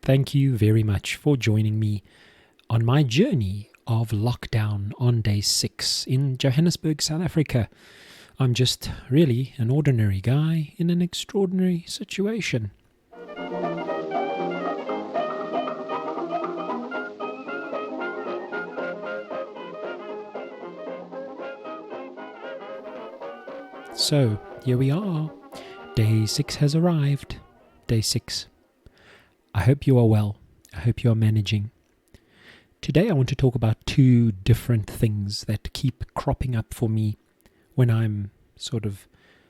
Thank you very much for joining me on my journey of lockdown on day 6 in Johannesburg, South Africa. I'm just really an ordinary guy in an extraordinary situation. So, here we are. Day 6 has arrived. Day 6. I hope you are well. I hope you are managing. Today I want to talk about two different things that keep cropping up for me when I'm sort of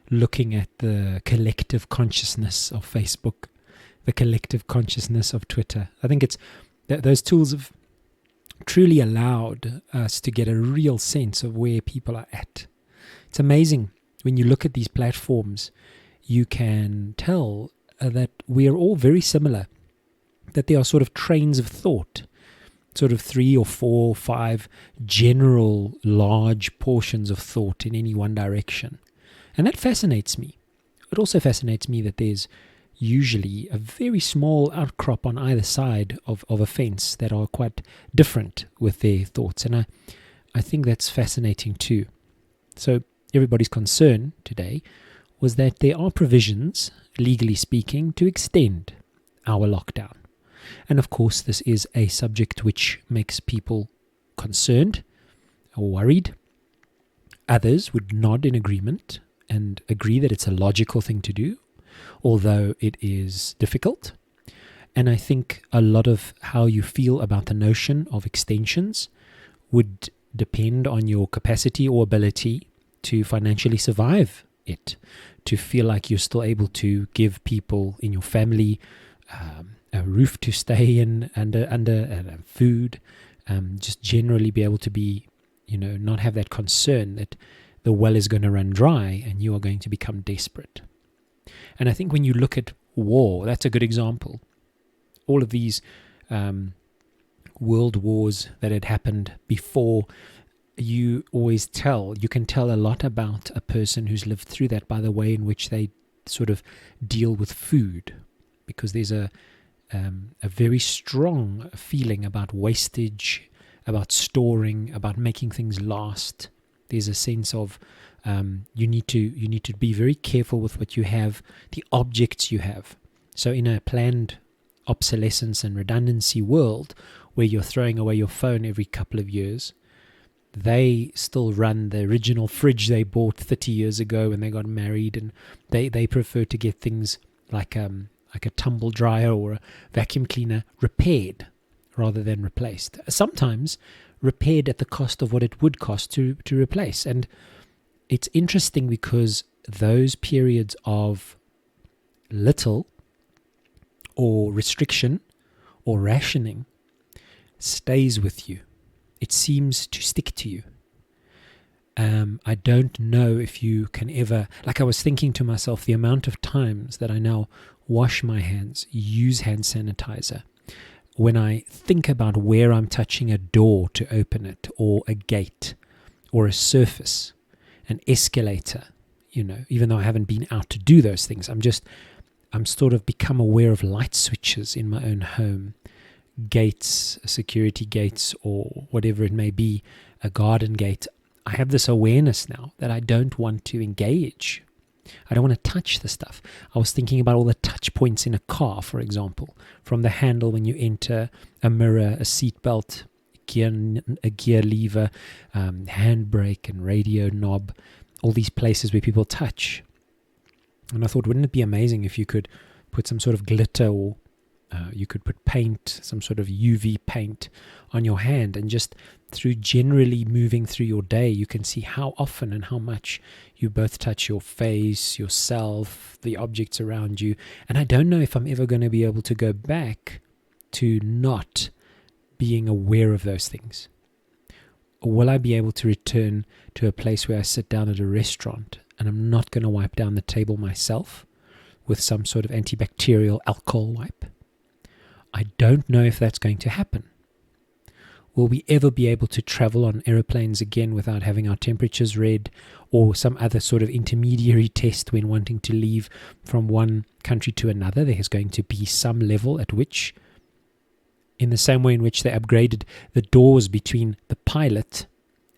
looking at the collective consciousness of Facebook, the collective consciousness of Twitter. I think it's those tools have truly allowed us to get a real sense of where people are at. It's amazing when you look at these platforms, you can tell that we are all very similar, that there are sort of trains of thought, sort of 3 or 4 or 5 general large portions of thought in any one direction. And that fascinates me. It also fascinates me that there's usually a very small outcrop on either side of a fence that are quite different with their thoughts. And I think that's fascinating too. So everybody's concern today was that there are provisions, legally speaking, to extend our lockdown. And of course, this is a subject which makes people concerned or worried. Others would nod in agreement and agree that it's a logical thing to do, although it is difficult. And I think a lot of how you feel about the notion of extensions would depend on your capacity or ability to financially survive it, to feel like you're still able to give people in your family a roof to stay in, under food, just generally be able to be, not have that concern that the well is going to run dry and you are going to become desperate. And I think when you look at war, that's a good example. All of these world wars that had happened before, you can tell a lot about a person who's lived through that by the way in which they sort of deal with food, because there's a very strong feeling about wastage, about storing, about making things last. There's a sense of you need to be very careful with what you have, the objects you have. So in a planned obsolescence and redundancy world where you're throwing away your phone every couple of years, they still run the original fridge they bought 30 years ago when they got married, and they prefer to get things like a tumble dryer or a vacuum cleaner repaired rather than replaced. Sometimes repaired at the cost of what it would cost to replace. And it's interesting because those periods of little or restriction or rationing stays with you. It seems to stick to you. I don't know if you can ever, like I was thinking to myself, the amount of times that I now wash my hands, use hand sanitizer. When I think about where I'm touching a door to open it, or a gate, or a surface, an escalator, even though I haven't been out to do those things, I'm sort of become aware of light switches in my own home, gates, security gates, or whatever it may be, a garden gate. I have this awareness now that I don't want to engage. I don't want to touch the stuff. I was thinking about all the touch points in a car, for example, from the handle when you enter, a mirror, a seat belt, a gear lever, handbrake and radio knob, all these places where people touch. And I thought, wouldn't it be amazing if you could put some sort of glitter, or you could put paint, some sort of UV paint on your hand, and just through generally moving through your day, you can see how often and how much you both touch your face, yourself, the objects around you. And I don't know if I'm ever going to be able to go back to not being aware of those things. Or will I be able to return to a place where I sit down at a restaurant and I'm not going to wipe down the table myself with some sort of antibacterial alcohol wipe? I don't know if that's going to happen. Will we ever be able to travel on aeroplanes again without having our temperatures read, or some other sort of intermediary test when wanting to leave from one country to another? There is going to be some level at which in the same way in which they upgraded the doors between the pilot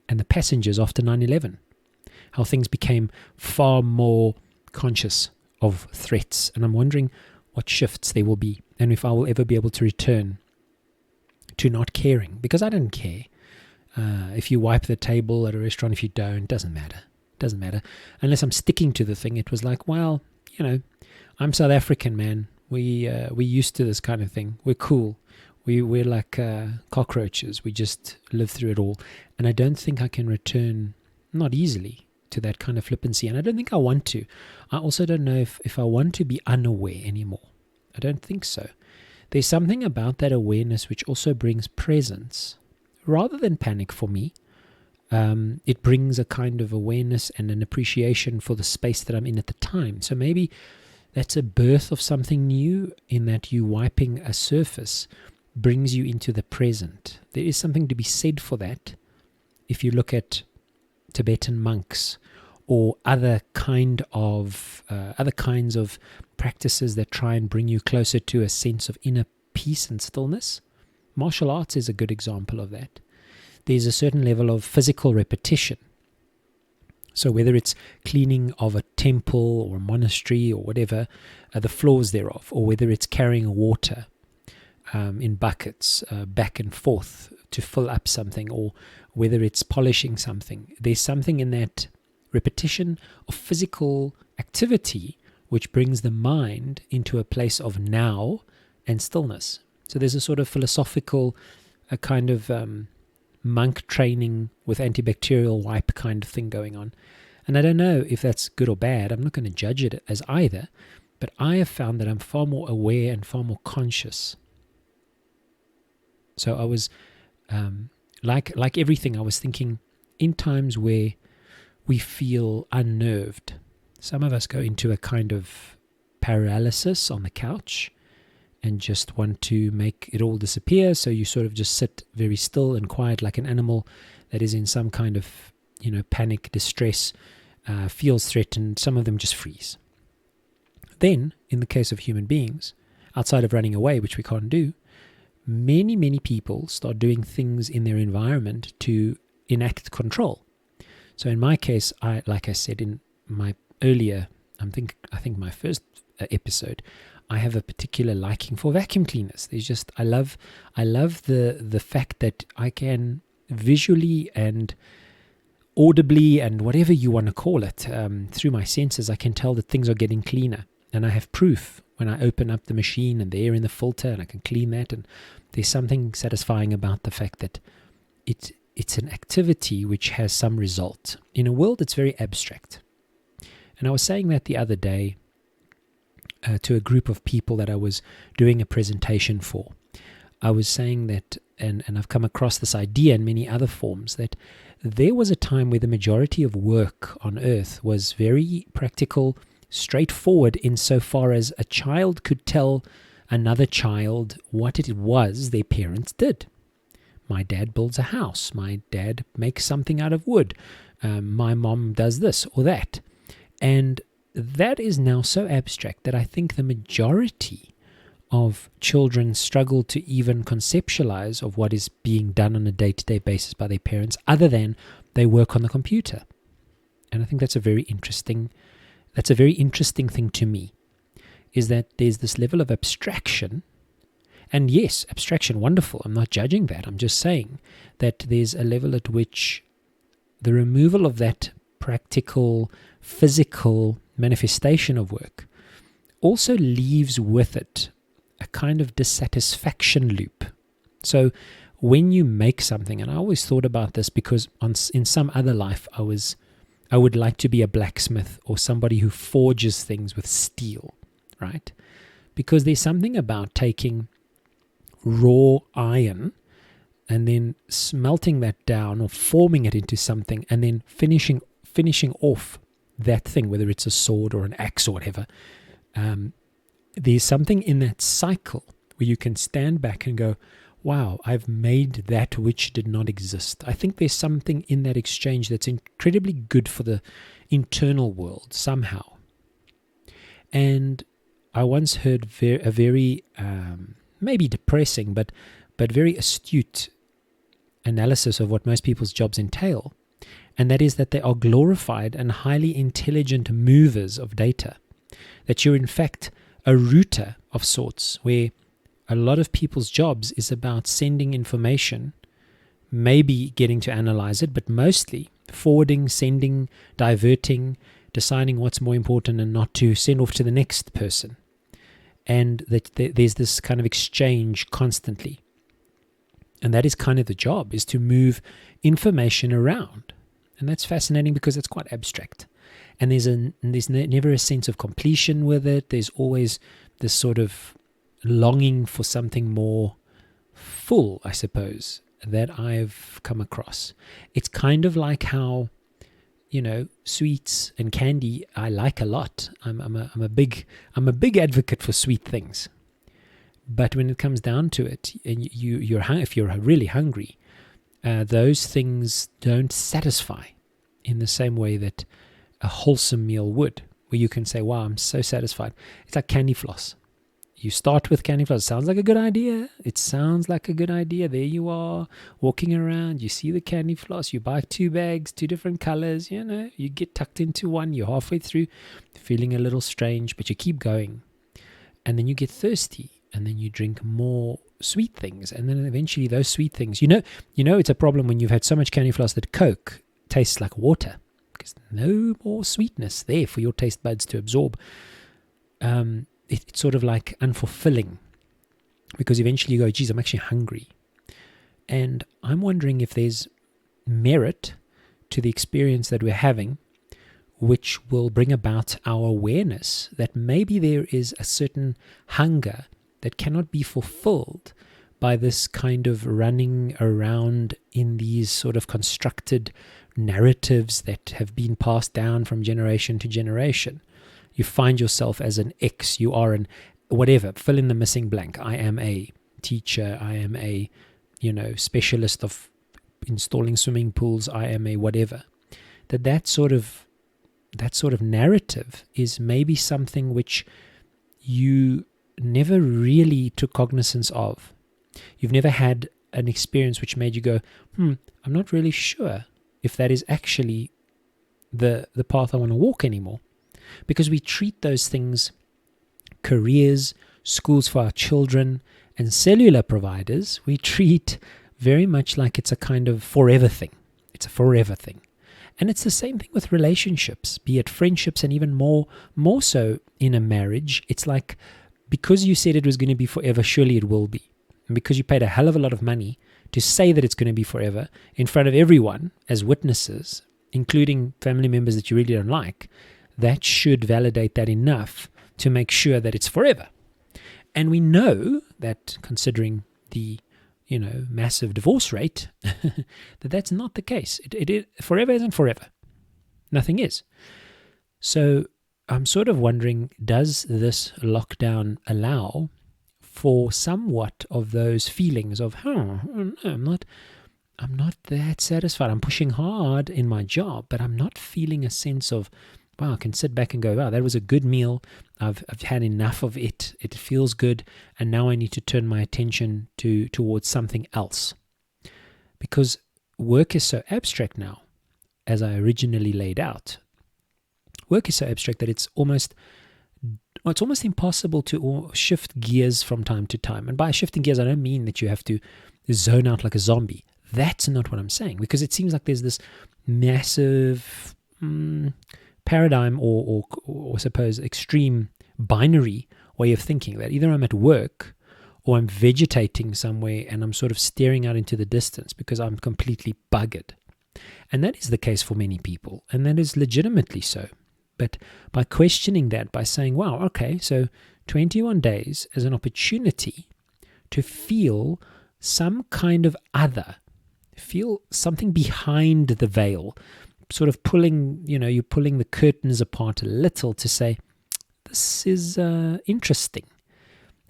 and the passengers after 9/11. How things became far more conscious of threats. And I'm wondering what shifts there will be and if I will ever be able to return to not caring, because I don't care. If you wipe the table at a restaurant, if you don't, doesn't matter. Doesn't matter. Unless I'm sticking to the thing. It was like, well, I'm South African, man. We're used to this kind of thing. We're cool. We're like cockroaches. We just live through it all. And I don't think I can return, not easily, to that kind of flippancy. And I don't think I want to. I also don't know if I want to be unaware anymore. I don't think so. There's something about that awareness which also brings presence. Rather than panic for me, it brings a kind of awareness and an appreciation for the space that I'm in at the time. So maybe that's a birth of something new, in that you wiping a surface brings you into the present. There is something to be said for that. If you look at Tibetan monks or other kinds of practices that try and bring you closer to a sense of inner peace and stillness, martial arts is a good example of that. There's a certain level of physical repetition. So whether it's cleaning of a temple or a monastery or whatever, the floors thereof, or whether it's carrying water in buckets back and forth to fill up something, or whether it's polishing something, there's something in that repetition of physical activity which brings the mind into a place of now and stillness. So there's a sort of philosophical, a kind of monk training with antibacterial wipe kind of thing going on. And I don't know if that's good or bad. I'm not going to judge it as either. But I have found that I'm far more aware and far more conscious. So I was, like everything, I was thinking, in times where we feel unnerved, some of us go into a kind of paralysis on the couch and just want to make it all disappear. So you sort of just sit very still and quiet, like an animal that is in some kind of, panic, distress, feels threatened. Some of them just freeze. Then, in the case of human beings, outside of running away, which we can't do, many, many people start doing things in their environment to enact control. So in my case, like I said in my earlier, I think my first episode, I have a particular liking for vacuum cleaners. There's just, I love the fact that I can visually and audibly, and whatever you want to call it, through my senses, I can tell that things are getting cleaner. And I have proof when I open up the machine and the air in the filter and I can clean that. And there's something satisfying about the fact that it's an activity which has some result in a world that's very abstract. And I was saying that the other day to a group of people that I was doing a presentation for. I was saying that, and I've come across this idea in many other forms, that there was a time where the majority of work on earth was very practical, straightforward, insofar as a child could tell another child what it was their parents did. My dad builds a house. My dad makes something out of wood. My mom does this or that. And that is now so abstract that I think the majority of children struggle to even conceptualize of what is being done on a day-to-day basis by their parents, other than they work on the computer. And I think that's a very interesting thing to me, is that there's this level of abstraction. And yes, abstraction, wonderful. I'm not judging that. I'm just saying that there's a level at which the removal of that practical, physical manifestation of work also leaves with it a kind of dissatisfaction loop. So when you make something, and I always thought about this because in some other life I would like to be a blacksmith or somebody who forges things with steel, right? Because there's something about taking raw iron and then smelting that down or forming it into something and then finishing off that thing, whether it's a sword or an axe or whatever. There's something in that cycle where you can stand back and go, wow, I've made that which did not exist. I think there's something in that exchange that's incredibly good for the internal world somehow. And I once heard a very maybe depressing, but but very astute analysis of what most people's jobs entail, and that is that they are glorified and highly intelligent movers of data, that you're in fact a router of sorts, where a lot of people's jobs is about sending information, maybe getting to analyze it, but mostly forwarding, sending, diverting, deciding what's more important and not to send off to the next person. And that there's this kind of exchange constantly. And that is kind of the job, is to move information around. And that's fascinating because it's quite abstract. And there's never a sense of completion with it. There's always this sort of longing for something more full, I suppose, that I've come across. It's kind of like how, sweets and candy I like a lot. I'm a big advocate for sweet things. But when it comes down to it, and if you're really hungry, those things don't satisfy in the same way that a wholesome meal would, where you can say, wow, I'm so satisfied. It's like candy floss. You start with candy floss. It sounds like a good idea. There you are, walking around. You see the candy floss. You buy 2 bags, 2 different colors. You get tucked into one. You're halfway through, feeling a little strange, but you keep going. And then you get thirsty, and then you drink more sweet things. And then eventually those sweet things, it's a problem when you've had so much candy floss that Coke tastes like water, because no more sweetness there for your taste buds to absorb. It's sort of like unfulfilling, because eventually you go, geez, I'm actually hungry. And I'm wondering if there's merit to the experience that we're having, which will bring about our awareness that maybe there is a certain hunger that cannot be fulfilled by this kind of running around in these sort of constructed narratives that have been passed down from generation to generation. You find yourself as an X, you are an whatever, fill in the missing blank. I am a teacher, I am a, specialist of installing swimming pools, I am a whatever. That sort of narrative is maybe something which you never really took cognizance of. You've never had an experience which made you go, I'm not really sure if that is actually the path I want to walk anymore. Because we treat those things, careers, schools for our children, and cellular providers, we treat very much like it's a kind of forever thing. It's a forever thing. And it's the same thing with relationships, be it friendships, and even more so in a marriage. It's like, because you said it was going to be forever, surely it will be. And because you paid a hell of a lot of money to say that it's going to be forever in front of everyone as witnesses, including family members that you really don't like, that should validate that enough to make sure that it's forever. And we know that, considering the massive divorce rate, that's not the case. It forever isn't forever. Nothing is. So I'm sort of wondering, does this lockdown allow for somewhat of those feelings of, I'm not that satisfied. I'm pushing hard in my job, but I'm not feeling a sense of, wow, I can sit back and go, wow, that was a good meal. I've had enough of it. It feels good. And now I need to turn my attention towards something else. Because work is so abstract now, as I originally laid out. Work is so abstract that it's almost impossible to shift gears from time to time. And by shifting gears, I don't mean that you have to zone out like a zombie. That's not what I'm saying. Because it seems like there's this massive paradigm or suppose extreme binary way of thinking, that either I'm at work or I'm vegetating somewhere and I'm sort of staring out into the distance because I'm completely buggered. And that is the case for many people, and that is legitimately so. But by questioning that, by saying, wow, okay, so 21 days as an opportunity to feel some kind of other, feel something behind the veil, sort of pulling, you're pulling the curtains apart a little to say, this is interesting.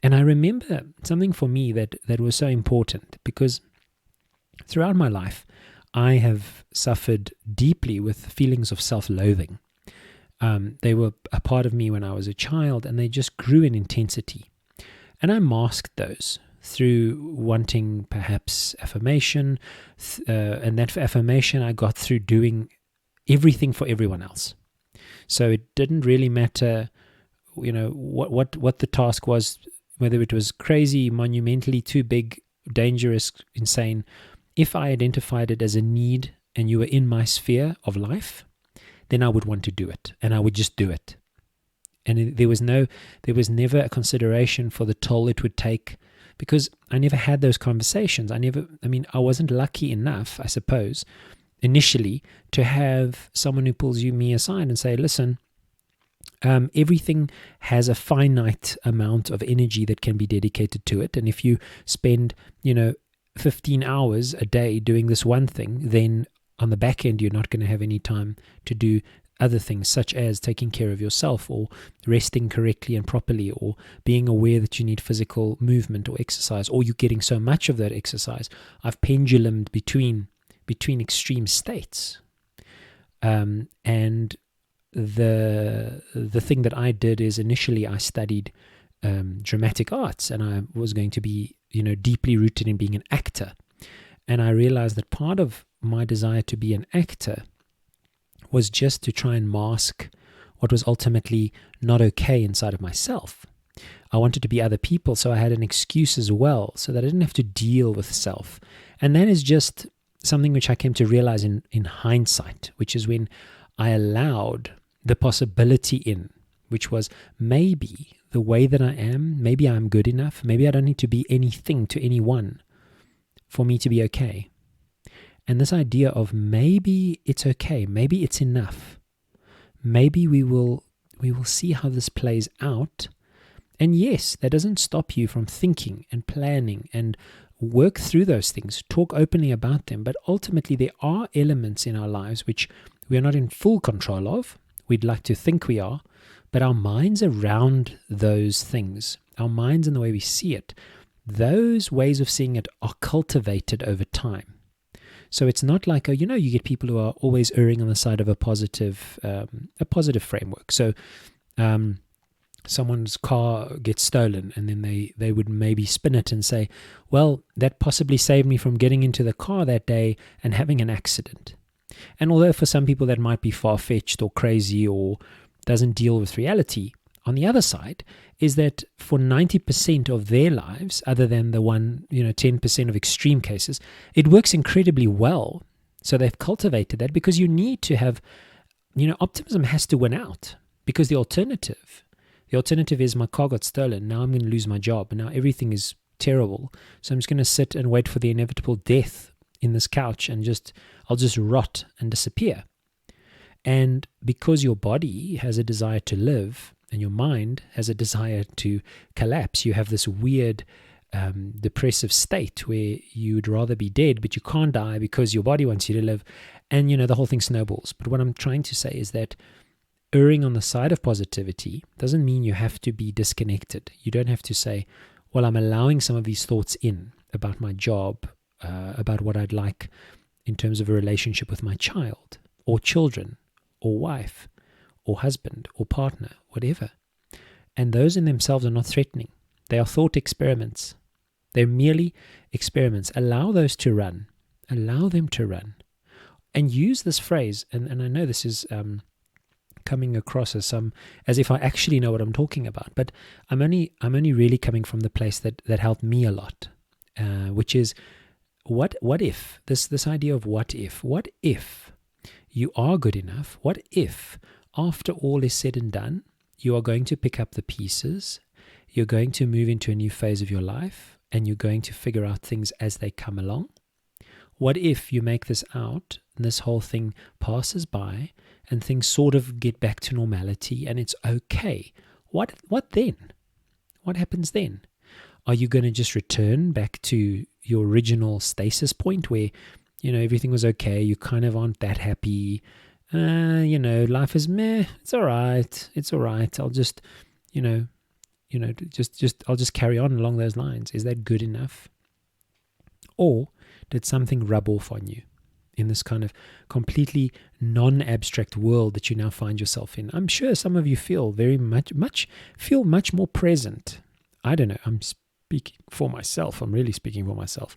And I remember something for me that was so important, because throughout my life, I have suffered deeply with feelings of self-loathing. They were a part of me when I was a child, and they just grew in intensity. And I masked those through wanting perhaps affirmation, and that affirmation I got through doing everything for everyone else. So it didn't really matter, what the task was, whether it was crazy, monumentally too big, dangerous, insane. If I identified it as a need and you were in my sphere of life, then I would want to do it, and I would just do it. And there was never a consideration for the toll it would take, because I never had those conversations. I wasn't lucky enough, I suppose, initially, to have someone who pulls me aside and say, listen, everything has a finite amount of energy that can be dedicated to it. And if you spend, 15 hours a day doing this one thing, then on the back end, you're not going to have any time to do other things, such as taking care of yourself, or resting correctly and properly, or being aware that you need physical movement or exercise, or you're getting so much of that exercise. I've pendulumed between extreme states. And the thing that I did is, initially I studied dramatic arts, and I was going to be, deeply rooted in being an actor. And I realized that part of my desire to be an actor was just to try and mask what was ultimately not okay inside of myself. I wanted to be other people, so I had an excuse as well, so that I didn't have to deal with self. And that is just something which I came to realize in hindsight, which is when I allowed the possibility in, which was, maybe the way that I am, maybe I'm good enough, maybe I don't need to be anything to anyone for me to be okay. And this idea of maybe it's okay, maybe it's enough, maybe we will see how this plays out. And yes, that doesn't stop you from thinking and planning and work through those things, talk openly about them. But ultimately, there are elements in our lives which we are not in full control of. We'd like to think we are, but our minds around those things, our minds and the way we see it, those ways of seeing it are cultivated over time. So it's not like, you get people who are always erring on the side of a positive framework. So someone's car gets stolen, and then they would maybe spin it and say, well, that possibly saved me from getting into the car that day and having an accident. And although for some people that might be far-fetched or crazy or doesn't deal with reality, on the other side is that for 90% of their lives, other than the 10% of extreme cases, it works incredibly well. So they've cultivated that, because you need to have, optimism has to win out, because the alternative is, my car got stolen. Now I'm going to lose my job, and now everything is terrible. So I'm just going to sit and wait for the inevitable death in this couch, and I'll just rot and disappear. And because your body has a desire to live, and your mind has a desire to collapse, you have this weird depressive state where you would rather be dead, but you can't die because your body wants you to live. And, the whole thing snowballs. But what I'm trying to say is that erring on the side of positivity doesn't mean you have to be disconnected. You don't have to say, well, I'm allowing some of these thoughts in about my job, about what I'd like in terms of a relationship with my child or children or wife or husband or partner, whatever. And those in themselves are not threatening. They are thought experiments. They're merely experiments. Allow those to run. Allow them to run. And use this phrase, and I know this is coming across as if I actually know what I'm talking about, but I'm only really coming from the place that helped me a lot, which is what if, this idea of what if you are good enough? What if, after all is said and done, you are going to pick up the pieces, you're going to move into a new phase of your life, and you're going to figure out things as they come along? What if you make this out, and this whole thing passes by, and things sort of get back to normality, and it's okay? What then? What happens then? Are you going to just return back to your original stasis point where, everything was okay, you kind of aren't that happy, life is meh, it's all right, I'll just, I'll just carry on along those lines? Is that good enough? Or did something rub off on you in this kind of completely non-abstract world that you now find yourself in? I'm sure some of you feel very much more present. I don't know. I'm speaking for myself. I'm really speaking for myself.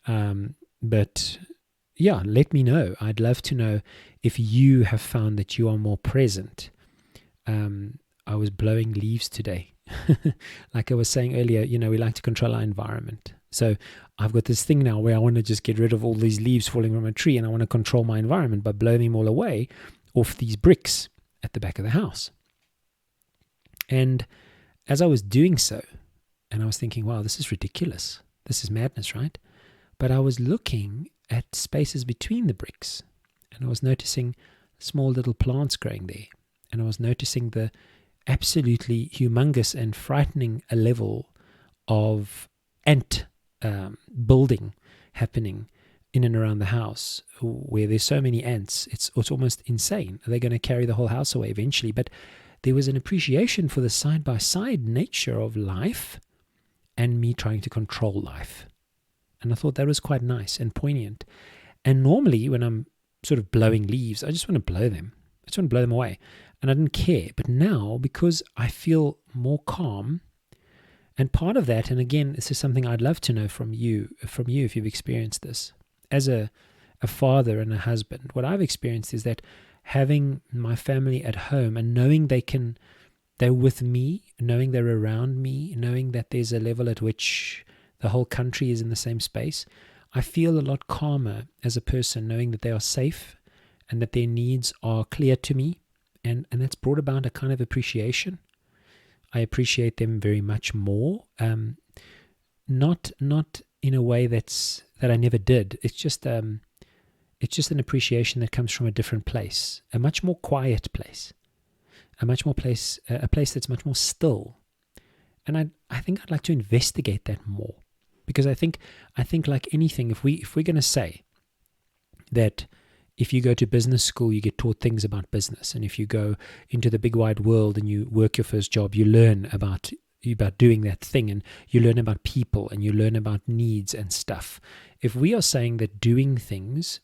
But yeah, let me know. I'd love to know if you have found that you are more present. I was blowing leaves today. Like I was saying earlier, we like to control our environment. So I've got this thing now where I want to just get rid of all these leaves falling from a tree, and I want to control my environment by blowing them all away off these bricks at the back of the house. And as I was doing so, and I was thinking, wow, this is ridiculous. This is madness, right? But I was looking at spaces between the bricks, and I was noticing small little plants growing there. And I was noticing the absolutely humongous and frightening a level of ant building happening in and around the house, where there's so many ants. It's almost insane. They're going to carry the whole house away eventually. But there was an appreciation for the side-by-side nature of life and me trying to control life. And I thought that was quite nice and poignant. And normally when I'm sort of blowing leaves, I just want to blow them. I just want to blow them away. And I didn't care. But now, because I feel more calm, and part of that, and again, this is something I'd love to know from you if you've experienced this. As a father and a husband, what I've experienced is that having my family at home and knowing they're with me, knowing they're around me, knowing that there's a level at which the whole country is in the same space, I feel a lot calmer as a person, knowing that they are safe and that their needs are clear to me. And that's brought about a kind of appreciation. I appreciate them very much more. Not in a way that I never did. It's just an appreciation that comes from a different place, a much more quiet place, a place that's much more still. And I think I'd like to investigate that more, because I think like anything, if we're going to say that if you go to business school, you get taught things about business. And if you go into the big wide world and you work your first job, you learn about doing that thing, and you learn about people, and you learn about needs and stuff. If we are saying that doing things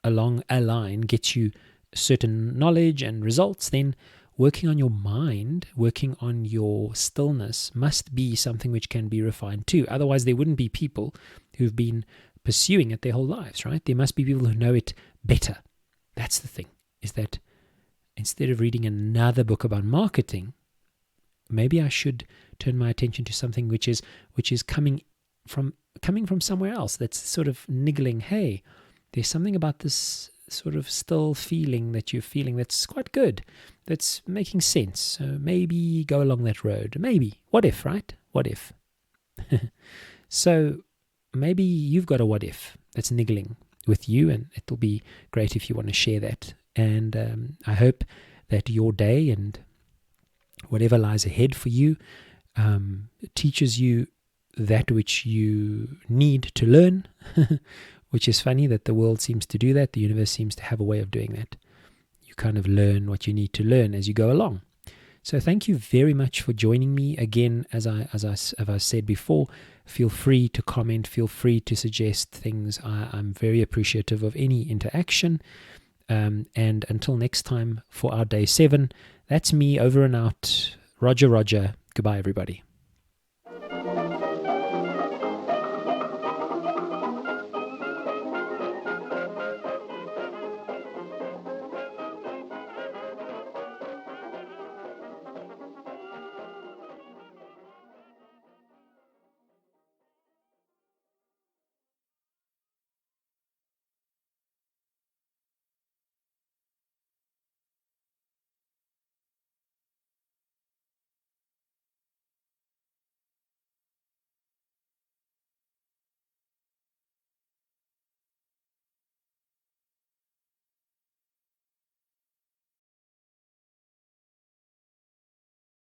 along a line gets you certain knowledge and results, then working on your mind, working on your stillness must be something which can be refined too. Otherwise, there wouldn't be people who've been pursuing it their whole lives, right? There must be people who know it better. That's the thing, is that instead of reading another book about marketing, maybe I should turn my attention to something which is coming from somewhere else, that's sort of niggling, hey, there's something about this sort of still feeling that you're feeling that's quite good, that's making sense. So maybe go along that road. Maybe. What if, right? What if? So maybe you've got a what if that's niggling with you, and it'll be great if you want to share that. And I hope that your day and whatever lies ahead for you teaches you that which you need to learn, which is funny that the world seems to do that. The universe seems to have a way of doing that. You kind of learn what you need to learn as you go along. So thank you very much for joining me. Again, as I said before, feel free to comment, feel free to suggest things. I'm very appreciative of any interaction. And until next time for our day 7, that's me over and out. Roger, Roger. Goodbye, everybody.